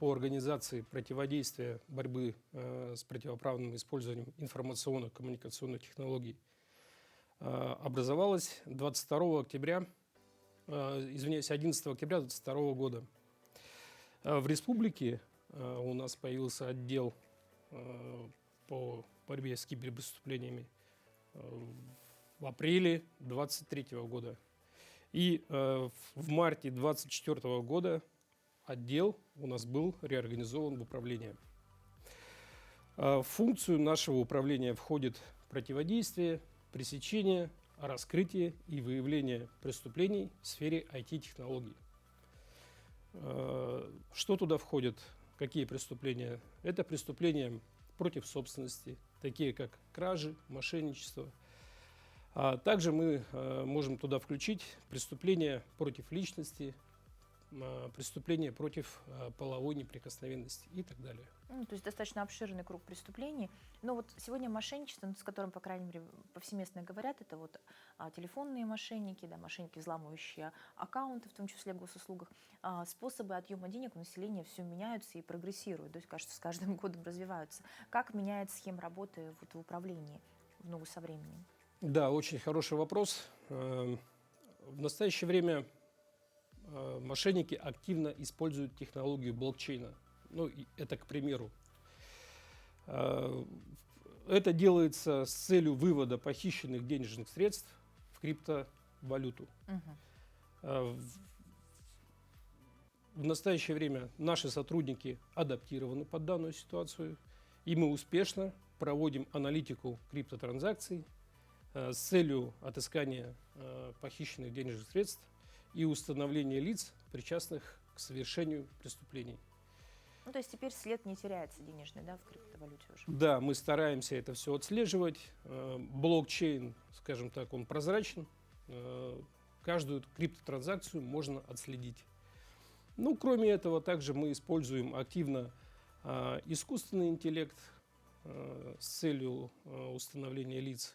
по организации противодействия борьбы с противоправным использованием информационно-коммуникационных технологий образовалось 11 октября 2022 года. В республике у нас появился отдел по борьбе с киберпреступлениями в апреле 2023 года. И в марте 2024 года отдел у нас был реорганизован в управление. В функцию нашего управления входит противодействие, пресечение, раскрытие и выявление преступлений в сфере IT-технологий. Что туда входит? Какие преступления? Это преступления против собственности, такие как кражи, мошенничество. Также мы можем туда включить преступления против личности, преступления против половой неприкосновенности и так далее. То есть достаточно обширный круг преступлений. Но вот сегодня мошенничество, с которым, по крайней мере, повсеместно говорят, это вот телефонные мошенники, да, мошенники, взламывающие аккаунты, в том числе в госуслугах. Способы отъема денег у населения все меняются и прогрессируют. То есть, кажется, с каждым годом развиваются. Как меняется схема работы вот в управлении в ногу со временем? Да, очень хороший вопрос. В настоящее время мошенники активно используют технологию блокчейна. Это к примеру. Это делается с целью вывода похищенных денежных средств в криптовалюту. В настоящее время наши сотрудники адаптированы под данную ситуацию, и мы успешно проводим аналитику криптотранзакций с целью отыскания похищенных денежных средств и установление лиц, причастных к совершению преступлений. То есть теперь след не теряется денежный, да, в криптовалюте уже? Да, мы стараемся это все отслеживать. Блокчейн, скажем так, он прозрачен. Каждую криптотранзакцию можно отследить. Кроме этого, также мы используем активно искусственный интеллект с целью установления лиц,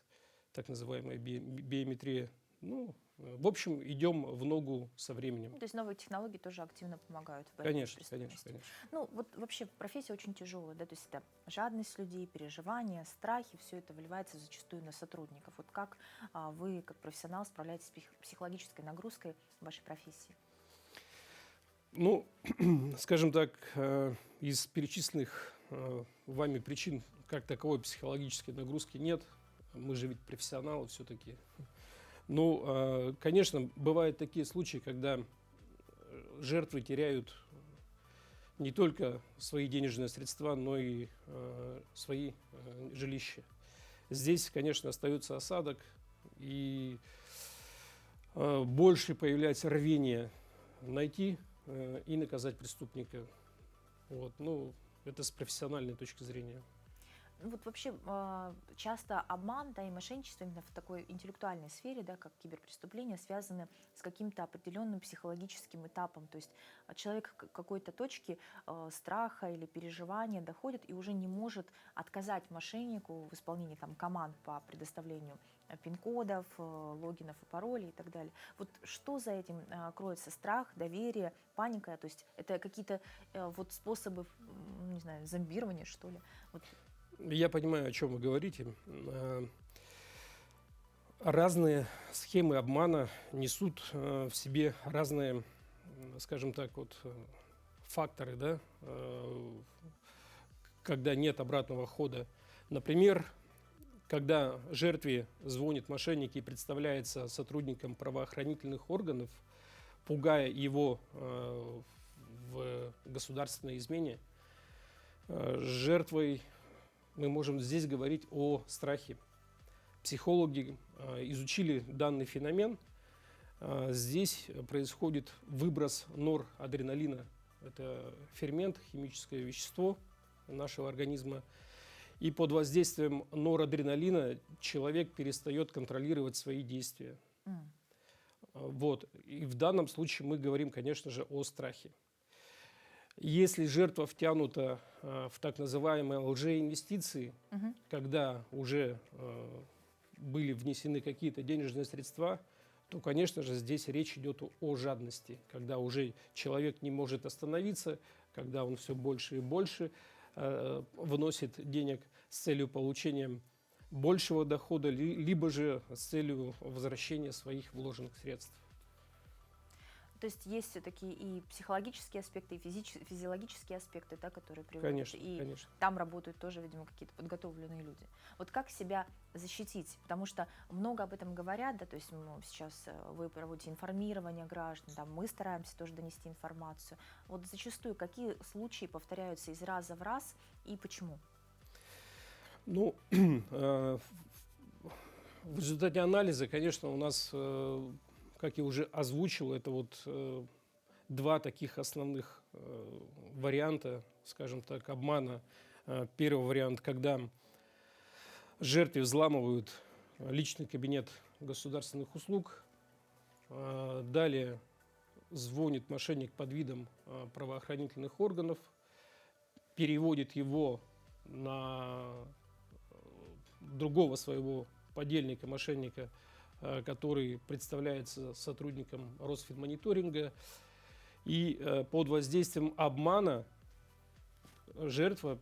так называемая биометрия. В общем, идем в ногу со временем. То есть новые технологии тоже активно помогают в борьбе с преступностью. Конечно. Вот вообще профессия очень тяжелая, да, то есть это жадность людей, переживания, страхи, все это выливается зачастую на сотрудников. Вот как вы, как профессионал, справляетесь с психологической нагрузкой в вашей профессии? Скажем так, из перечисленных вами причин как таковой психологической нагрузки нет. Мы же ведь профессионалы все-таки. Конечно, бывают такие случаи, когда жертвы теряют не только свои денежные средства, но и свои жилища. Здесь, конечно, остается осадок, и больше появляется рвение найти и наказать преступника. Это с профессиональной точки зрения. вот вообще часто обман, да, и мошенничество именно в такой интеллектуальной сфере, да, как киберпреступления, связаны с каким-то определенным психологическим этапом. То есть человек к какой-то точке страха или переживания доходит и уже не может отказать мошеннику в исполнении там команд по предоставлению пин-кодов, логинов и паролей и так далее. Вот что за этим кроется? Страх, доверие, паника? То есть это какие-то вот способы, не знаю, зомбирования, что ли? Вот. Я понимаю, о чем вы говорите. Разные схемы обмана несут в себе разные, скажем так, вот, факторы, да, когда нет обратного хода. Например, когда жертве звонит мошенник и представляется сотрудником правоохранительных органов, пугая его в государственной измене, жертвой мы можем здесь говорить о страхе. Психологи изучили данный феномен. Здесь происходит выброс норадреналина. Это фермент, химическое вещество нашего организма. И под воздействием норадреналина человек перестает контролировать свои действия. Вот. И в данном случае мы говорим, конечно же, о страхе. Если жертва втянута в так называемые лжеинвестиции, когда уже были внесены какие-то денежные средства, то, конечно же, здесь речь идет о жадности, когда уже человек не может остановиться, когда он все больше и больше вносит денег с целью получения большего дохода, либо же с целью возвращения своих вложенных средств. То есть есть все-таки и психологические аспекты, и физиологические аспекты, да, которые приводят. Конечно, и конечно. Там работают тоже, видимо, какие-то подготовленные люди. Вот как себя защитить? Потому что много об этом говорят, да, то есть сейчас вы проводите информирование граждан, да, мы стараемся тоже донести информацию. Вот зачастую какие случаи повторяются из раза в раз и почему? Ну, в результате анализа, конечно, у нас, как я уже озвучил, это вот два таких основных варианта, скажем так, обмана. Первый вариант, когда жертве взламывают личный кабинет государственных услуг. Далее звонит мошенник под видом правоохранительных органов, переводит его на другого своего подельника, мошенника, который представляется сотрудником Росфинмониторинга. И под воздействием обмана жертва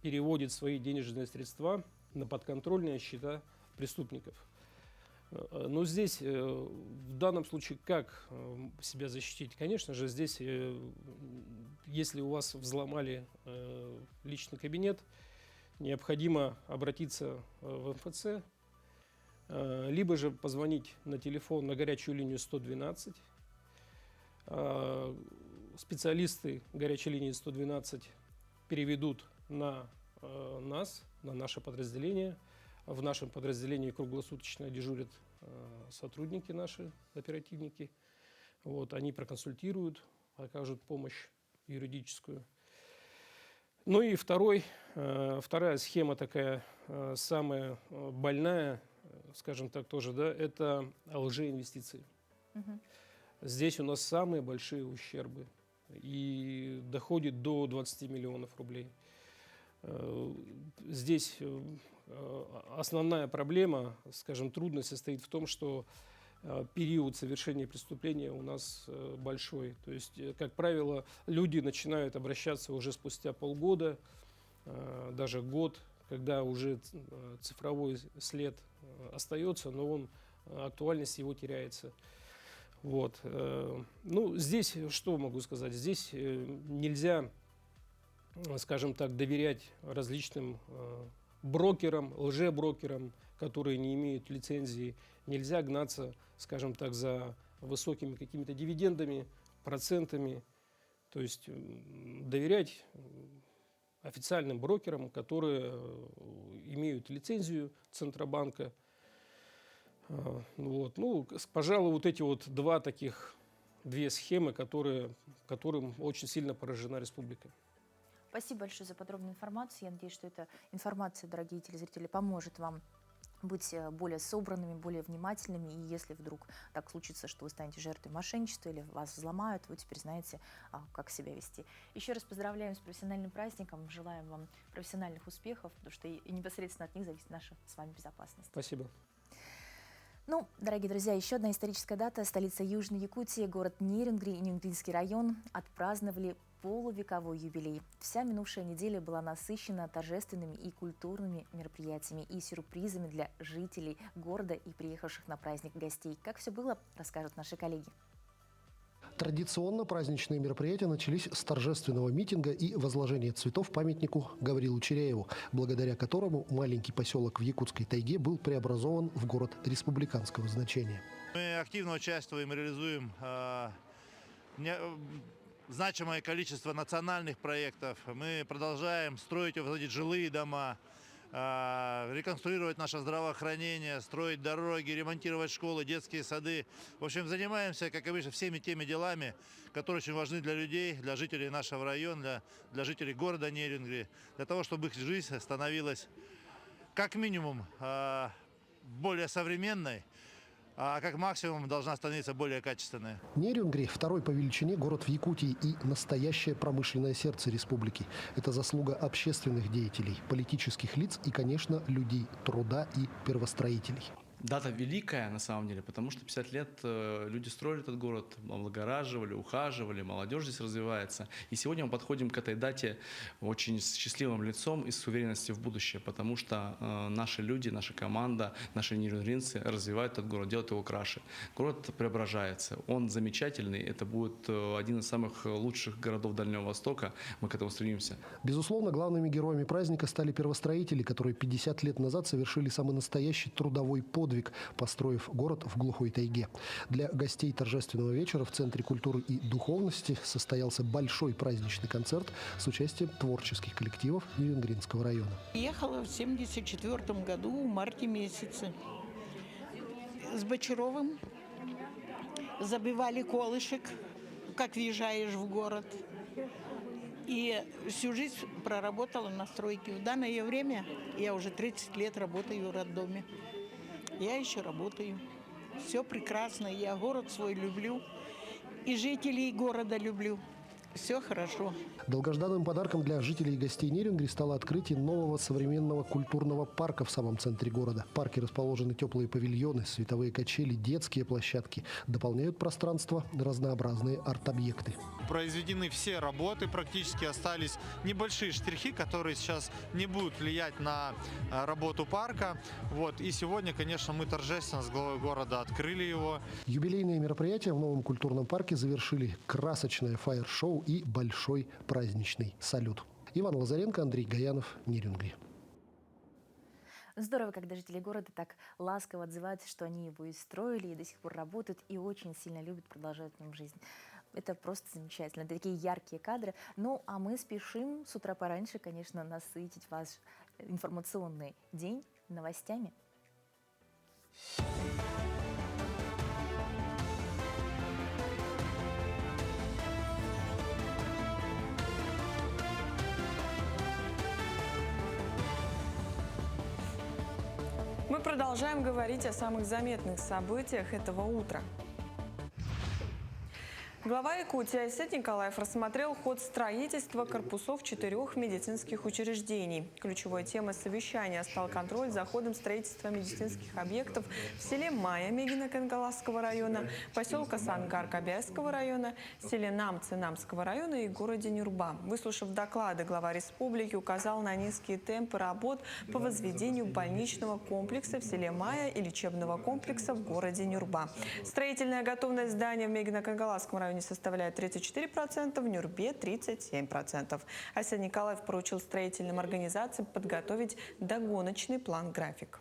переводит свои денежные средства на подконтрольные счета преступников. Но здесь, в данном случае, как себя защитить? Конечно же, здесь, если у вас взломали личный кабинет, необходимо обратиться в МФЦ, либо же позвонить на телефон на горячую линию 112. Специалисты горячей линии 112 переведут на нас, на наше подразделение. В нашем подразделении круглосуточно дежурят сотрудники наши, оперативники. Вот, они проконсультируют, окажут помощь юридическую. Ну и вторая схема такая, самая больная, скажем так, тоже, да, это лжеинвестиции. Здесь у нас самые большие ущербы и доходит до 20 миллионов рублей. Здесь основная проблема, скажем, трудность состоит в том, что период совершения преступления у нас большой. То есть, как правило, люди начинают обращаться уже спустя полгода, даже год, когда уже цифровой след остается, но актуальность его теряется. Вот. Ну, здесь что могу сказать? Здесь нельзя, скажем так, доверять различным брокерам, лжеброкерам, которые не имеют лицензии. Нельзя гнаться, скажем так, за высокими какими-то дивидендами, процентами. То есть доверять официальным брокерам, которые имеют лицензию Центробанка. Вот. Ну, пожалуй, вот эти вот две схемы, которым очень сильно поражена республика. Спасибо большое за подробную информацию. Я надеюсь, что эта информация, дорогие телезрители, поможет вам быть более собранными, более внимательными. И если вдруг так случится, что вы станете жертвой мошенничества или вас взломают, вы теперь знаете, как себя вести. Еще раз поздравляем с профессиональным праздником. Желаем вам профессиональных успехов, потому что и непосредственно от них зависит наша с вами безопасность. Спасибо. Ну, дорогие друзья, еще одна историческая дата. Столица Южной Якутии, город Нерюнгри и Нюнгринский район отпраздновали полувековой юбилей. Вся минувшая неделя была насыщена торжественными и культурными мероприятиями и сюрпризами для жителей города и приехавших на праздник гостей. Как все было, расскажут наши коллеги. Традиционно праздничные мероприятия начались с торжественного митинга и возложения цветов памятнику Гаврилу Чиряеву, благодаря которому маленький поселок в Якутской тайге был преобразован в город республиканского значения. Мы активно участвуем и реализуем значимое количество национальных проектов. Мы продолжаем строить и возводить жилые дома, реконструировать наше здравоохранение, строить дороги, ремонтировать школы, детские сады. В общем, занимаемся, как обычно, всеми теми делами, которые очень важны для людей, для жителей нашего района, для жителей города Нерюнгри, для того, чтобы их жизнь становилась как минимум более современной, а как максимум должна становиться более качественной. Нерюнгри – второй по величине город в Якутии и настоящее промышленное сердце республики. Это заслуга общественных деятелей, политических лиц и, конечно, людей труда и первостроителей. Дата великая, на самом деле, потому что 50 лет люди строили этот город, облагораживали, ухаживали, молодежь здесь развивается. И сегодня мы подходим к этой дате очень с счастливым лицом и с уверенностью в будущее, потому что наши люди, наша команда, наши нерюнгринцы развивают этот город, делают его краше. Город преображается, он замечательный, это будет один из самых лучших городов Дальнего Востока, мы к этому стремимся. Безусловно, главными героями праздника стали первостроители, которые 50 лет назад совершили самый настоящий трудовой подвиг, построив город в глухой тайге. Для гостей торжественного вечера в Центре культуры и духовности состоялся большой праздничный концерт с участием творческих коллективов Нерюнгринского района. Ехала в 1974 году в марте месяце с Бочаровым. Забивали колышек, как въезжаешь в город. И всю жизнь проработала на стройке. В данное время я уже 30 лет работаю в роддоме. Я еще работаю. Все прекрасно. Я город свой люблю. И жителей города люблю. Все хорошо. Долгожданным подарком для жителей и гостей Нерюнгри стало открытие нового современного культурного парка в самом центре города. В парке расположены теплые павильоны, световые качели, детские площадки. Дополняют пространство разнообразные арт-объекты. Произведены все работы, практически остались небольшие штрихи, которые сейчас не будут влиять на работу парка. И сегодня, конечно, мы торжественно с главой города открыли его. Юбилейные мероприятия в новом культурном парке завершили красочное фаер-шоу и большой праздничный салют. Иван Лазаренко, Андрей Гаянов, Нерюнгри. Здорово, когда жители города так ласково отзываются, что они его и строили, и до сих пор работают, и очень сильно любят, продолжать в нем жизнь. Это просто замечательно. Это такие яркие кадры. Ну, а мы спешим с утра пораньше, конечно, насытить ваш информационный день новостями. Мы продолжаем говорить о самых заметных событиях этого утра. Глава Якутии Айсет Николаев рассмотрел ход строительства корпусов 4 медицинских учреждений. Ключевой темой совещания стал контроль за ходом строительства медицинских объектов в селе Майя Мегино-Кангаласского района, поселка Сангар Кобяйского района, селе Намцы Намского района и городе Нюрба. Выслушав доклады, глава республики указал на низкие темпы работ по возведению больничного комплекса в селе Майя и лечебного комплекса в городе Нюрба. Строительная готовность здания в Мегино-Кангаласском районе составляет 34%, в Нюрбе 37%. Айсет Николаев поручил строительным организациям подготовить догоночный план-график.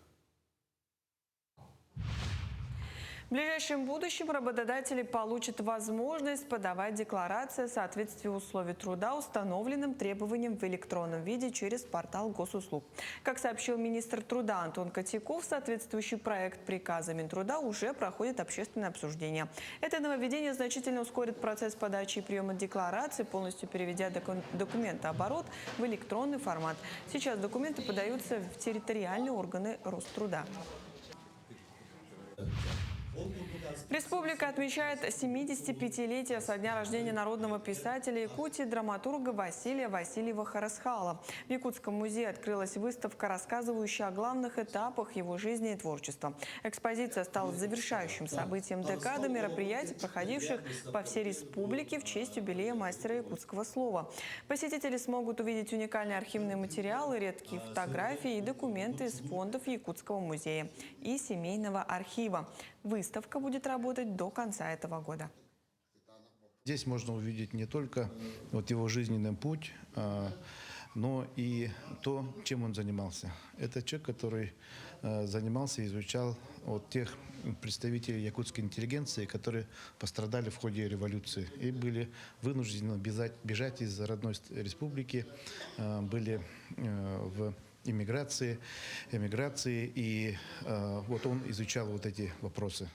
ближайшем будущем работодатели получат возможность подавать декларации в соответствии условий труда, установленным требованиям в электронном виде через портал госуслуг. Как сообщил министр труда Антон Котяков, соответствующий проект приказа Минтруда уже проходит общественное обсуждение. Это нововведение значительно ускорит процесс подачи и приема деклараций, полностью переведя документооборот в электронный формат. Сейчас документы подаются в территориальные органы Роструда. Республика отмечает 75-летие со дня рождения народного писателя Якутии, драматурга Василия Васильева-Харасхала. В Якутском музее открылась выставка, рассказывающая о главных этапах его жизни и творчества. Экспозиция стала завершающим событием декады мероприятий, проходивших по всей республике в честь юбилея мастера якутского слова. Посетители смогут увидеть уникальные архивные материалы, редкие фотографии и документы из фондов Якутского музея и семейного архива. Выставка будет работать до конца этого года. Здесь можно увидеть не только его жизненный путь, но и то, чем он занимался. Это человек, который занимался и изучал тех представителей якутской интеллигенции, которые пострадали в ходе революции и были вынуждены бежать из родной республики, были в эмиграции, и он изучал эти вопросы.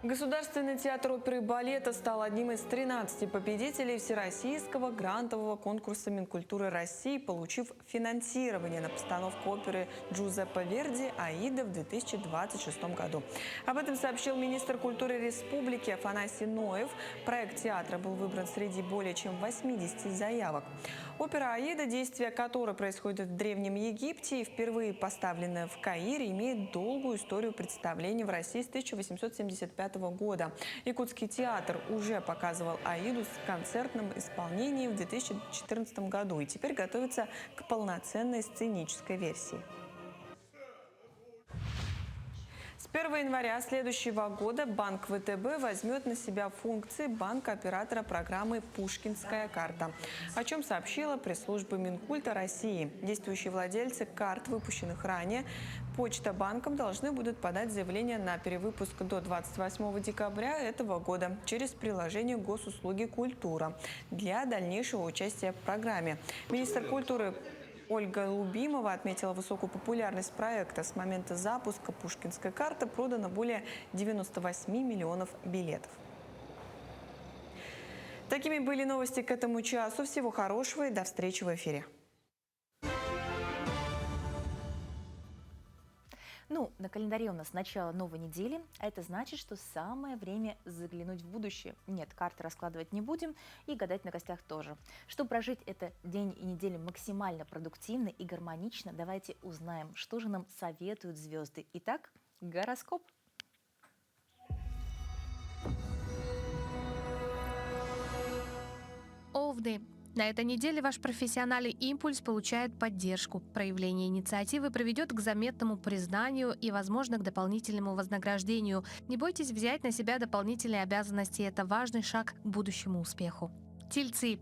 Государственный театр оперы и балета стал одним из 13 победителей Всероссийского грантового конкурса Минкультуры России, получив финансирование на постановку оперы Джузеппе Верди «Аида» в 2026 году. Об этом сообщил министр культуры республики Афанасий Ноев. Проект театра был выбран среди более чем 80 заявок. Опера «Аида», действие которой происходит в Древнем Египте и впервые поставленная в Каире, имеет долгую историю представления в России с 1875 года. Якутский театр уже показывал «Аиду» с концертным исполнением в 2014 году и теперь готовится к полноценной сценической версии. С 1 января следующего года Банк ВТБ возьмет на себя функции банка-оператора программы «Пушкинская карта», о чем сообщила пресс-служба Минкульта России. Действующие владельцы карт, выпущенных ранее, Почта банкам должны будут подать заявление на перевыпуск до 28 декабря этого года через приложение госуслуги «Культура» для дальнейшего участия в программе. Министр культуры Ольга Лубимова отметила высокую популярность проекта. С момента запуска «Пушкинской карты» продано более 98 миллионов билетов. Такими были новости к этому часу. Всего хорошего и до встречи в эфире. На календаре у нас начало новой недели, а это значит, что самое время заглянуть в будущее. Нет, карты раскладывать не будем и гадать на костях тоже. Чтобы прожить этот день и неделю максимально продуктивно и гармонично, давайте узнаем, что же нам советуют звезды. Итак, гороскоп. Овны. На этой неделе ваш профессиональный импульс получает поддержку. Проявление инициативы приведет к заметному признанию и, возможно, к дополнительному вознаграждению. Не бойтесь взять на себя дополнительные обязанности. Это важный шаг к будущему успеху. Тельцы.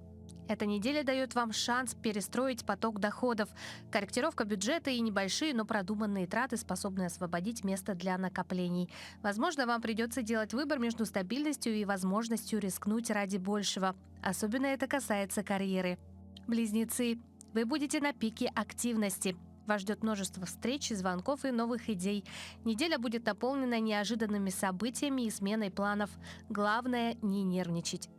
Эта неделя дает вам шанс перестроить поток доходов. Корректировка бюджета и небольшие, но продуманные траты способны освободить место для накоплений. Возможно, вам придется делать выбор между стабильностью и возможностью рискнуть ради большего. Особенно это касается карьеры. Близнецы. Вы будете на пике активности. Вас ждет множество встреч, звонков и новых идей. Неделя будет наполнена неожиданными событиями и сменой планов. Главное – не нервничать.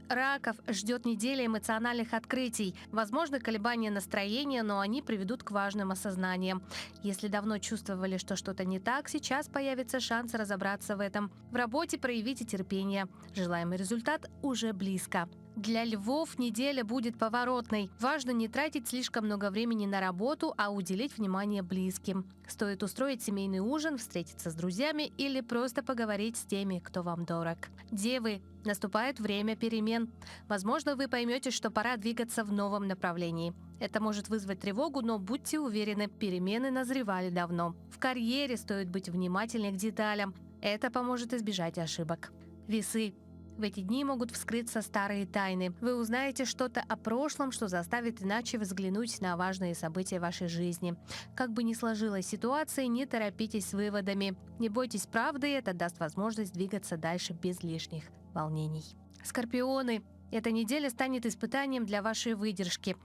Раков ждет неделя эмоциональных открытий. Возможно, колебания настроения, но они приведут к важным осознаниям. Если давно чувствовали, что что-то не так, сейчас появится шанс разобраться в этом. В работе проявите терпение. Желаемый результат уже близко. Для львов неделя будет поворотной. Важно не тратить слишком много времени на работу, а уделить внимание близким. Стоит устроить семейный ужин, встретиться с друзьями или просто поговорить с теми, кто вам дорог. Девы. Наступает время перемен. Возможно, вы поймете, что пора двигаться в новом направлении. Это может вызвать тревогу, но будьте уверены, перемены назревали давно. В карьере стоит быть внимательнее к деталям. Это поможет избежать ошибок. Весы. В эти дни могут вскрыться старые тайны. Вы узнаете что-то о прошлом, что заставит иначе взглянуть на важные события вашей жизни. Как бы ни сложилась ситуация, не торопитесь с выводами. Не бойтесь правды, это даст возможность двигаться дальше без лишних волнений. Скорпионы. Эта неделя станет испытанием для вашей выдержки.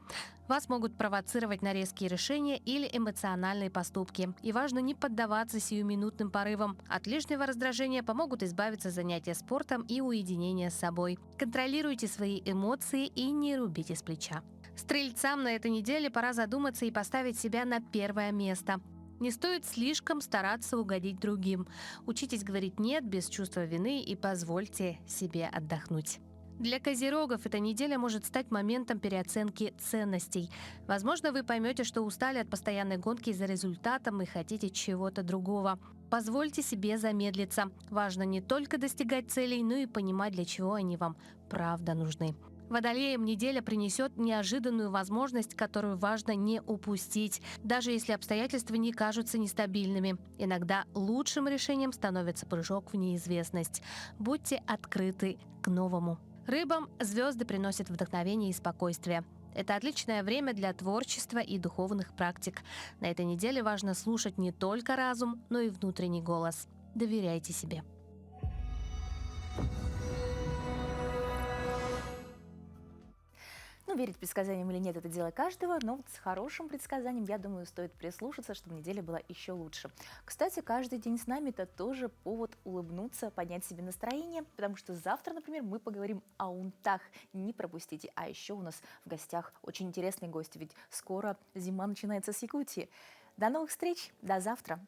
Вас могут провоцировать на резкие решения или эмоциональные поступки. И важно не поддаваться сиюминутным порывам. От лишнего раздражения помогут избавиться занятия спортом и уединение с собой. Контролируйте свои эмоции и не рубите с плеча. Стрельцам на этой неделе пора задуматься и поставить себя на первое место. Не стоит слишком стараться угодить другим. Учитесь говорить «нет» без чувства вины и позвольте себе отдохнуть. Для козерогов эта неделя может стать моментом переоценки ценностей. Возможно, вы поймете, что устали от постоянной гонки за результатом и хотите чего-то другого. Позвольте себе замедлиться. Важно не только достигать целей, но и понимать, для чего они вам правда нужны. Водолеям неделя принесет неожиданную возможность, которую важно не упустить, даже если обстоятельства не кажутся нестабильными. Иногда лучшим решением становится прыжок в неизвестность. Будьте открыты к новому. Рыбам звезды приносят вдохновение и спокойствие. Это отличное время для творчества и духовных практик. На этой неделе важно слушать не только разум, но и внутренний голос. Доверяйте себе. Ну, верить предсказаниям или нет, это дело каждого, но вот с хорошим предсказанием, я думаю, стоит прислушаться, чтобы неделя была еще лучше. Кстати, каждый день с нами это тоже повод улыбнуться, поднять себе настроение, потому что завтра, например, мы поговорим о унтах. Не пропустите. А еще у нас в гостях очень интересный гость, ведь скоро зима начинается с Якутии. До новых встреч, до завтра!